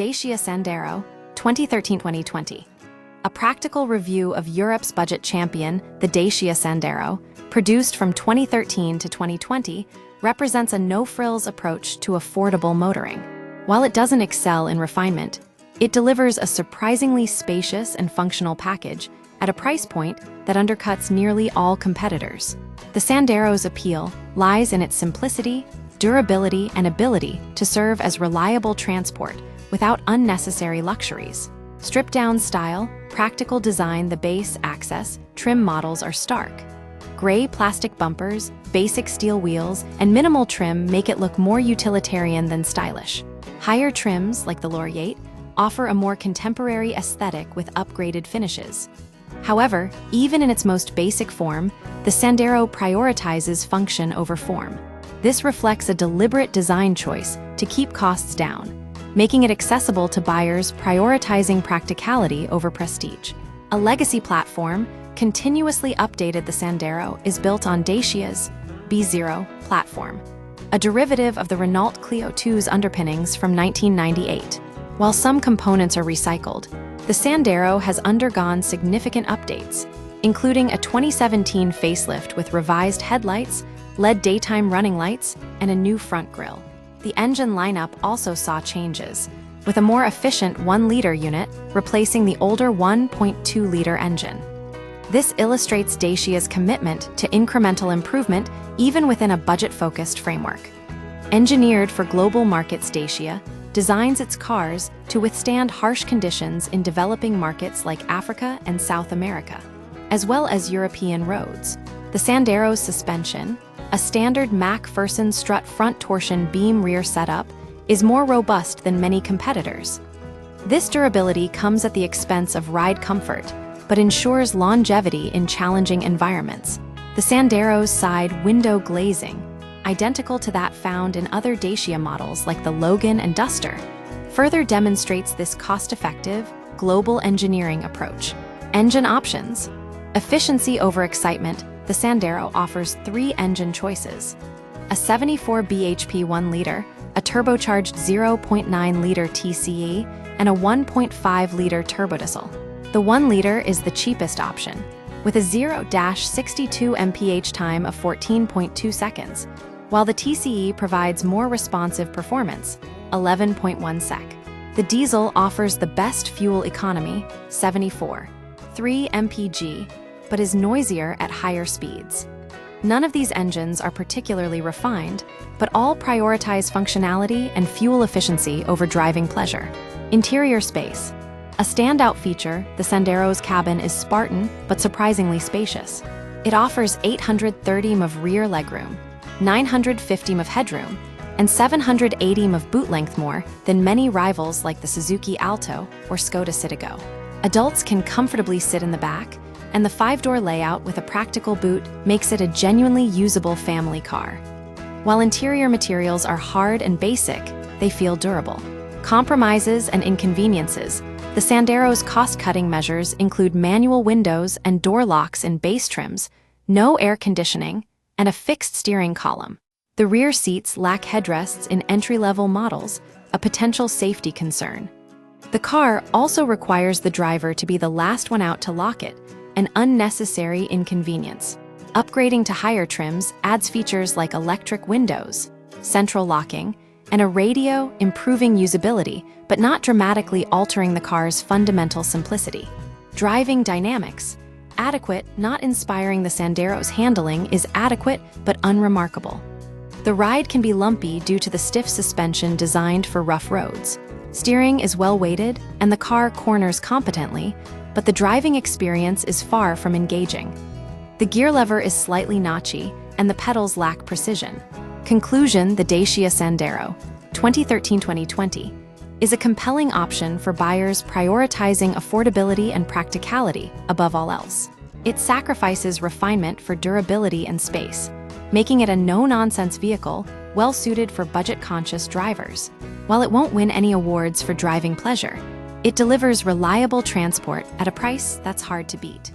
Dacia Sandero, 2013-2020. A practical review of Europe's budget champion, the Dacia Sandero, produced from 2013 to 2020, represents a no-frills approach to affordable motoring. While it doesn't excel in refinement, it delivers a surprisingly spacious and functional package at a price point that undercuts nearly all competitors. The Sandero's appeal lies in its simplicity, durability, and ability to serve as reliable transport without unnecessary luxuries. Stripped-down style, practical design, the base, access, trim models are stark. Gray plastic bumpers, basic steel wheels, and minimal trim make it look more utilitarian than stylish. Higher trims, like the Laureate, offer a more contemporary aesthetic with upgraded finishes. However, even in its most basic form, the Sandero prioritizes function over form. This reflects a deliberate design choice to keep costs down, making it accessible to buyers prioritizing practicality over prestige. A legacy platform, continuously updated, the Sandero is built on Dacia's B0 platform, a derivative of the Renault Clio 2's underpinnings from 1998. While some components are recycled, the Sandero has undergone significant updates, including a 2017 facelift with revised headlights, LED daytime running lights, and a new front grille. The engine lineup also saw changes, with a more efficient 1-liter unit replacing the older 1.2-liter engine. This illustrates Dacia's commitment to incremental improvement even within a budget-focused framework. Engineered for global markets, Dacia designs its cars to withstand harsh conditions in developing markets like Africa and South America, as well as European roads. The Sandero's suspension, a standard MacPherson strut front torsion beam rear setup, is more robust than many competitors. This durability comes at the expense of ride comfort, but ensures longevity in challenging environments. The Sandero's side window glazing, identical to that found in other Dacia models like the Logan and Duster, further demonstrates this cost-effective, global engineering approach. Engine options. Efficiency over excitement, the Sandero offers 3 engine choices: a 74 bhp 1-liter, a turbocharged 0.9-liter TCE, and a 1.5-liter turbodiesel. The 1-liter is the cheapest option, with a 0-62 mph time of 14.2 seconds, while the TCE provides more responsive performance, 11.1 sec. The diesel offers the best fuel economy, 74.3 mpg, but is noisier at higher speeds. None of these engines are particularly refined, but all prioritize functionality and fuel efficiency over driving pleasure. Interior space. A standout feature, the Sandero's cabin is Spartan but surprisingly spacious. It offers 830 m of rear legroom, 950 m of headroom, and 780 m of boot length, more than many rivals like the Suzuki Alto or Skoda Citigo. Adults can comfortably sit in the back, and the 5-door layout with a practical boot makes it a genuinely usable family car. While interior materials are hard and basic, they feel durable. Compromises and inconveniences. The Sandero's cost-cutting measures include manual windows and door locks in base trims, no air conditioning, and a fixed steering column. The rear seats lack headrests in entry-level models, a potential safety concern. The car also requires the driver to be the last one out to lock it, an unnecessary inconvenience. Upgrading to higher trims adds features like electric windows, central locking, and a radio, improving usability, but not dramatically altering the car's fundamental simplicity. Driving dynamics. Adequate, not inspiring. The Sandero's handling is adequate but unremarkable. The ride can be lumpy due to the stiff suspension designed for rough roads. Steering is well-weighted, and the car corners competently, but the driving experience is far from engaging. The gear lever is slightly notchy, and the pedals lack precision. Conclusion: the Dacia Sandero, 2013-2020, is a compelling option for buyers prioritizing affordability and practicality above all else. It sacrifices refinement for durability and space, making it a no-nonsense vehicle well-suited for budget-conscious drivers. While it won't win any awards for driving pleasure, it delivers reliable transport at a price that's hard to beat.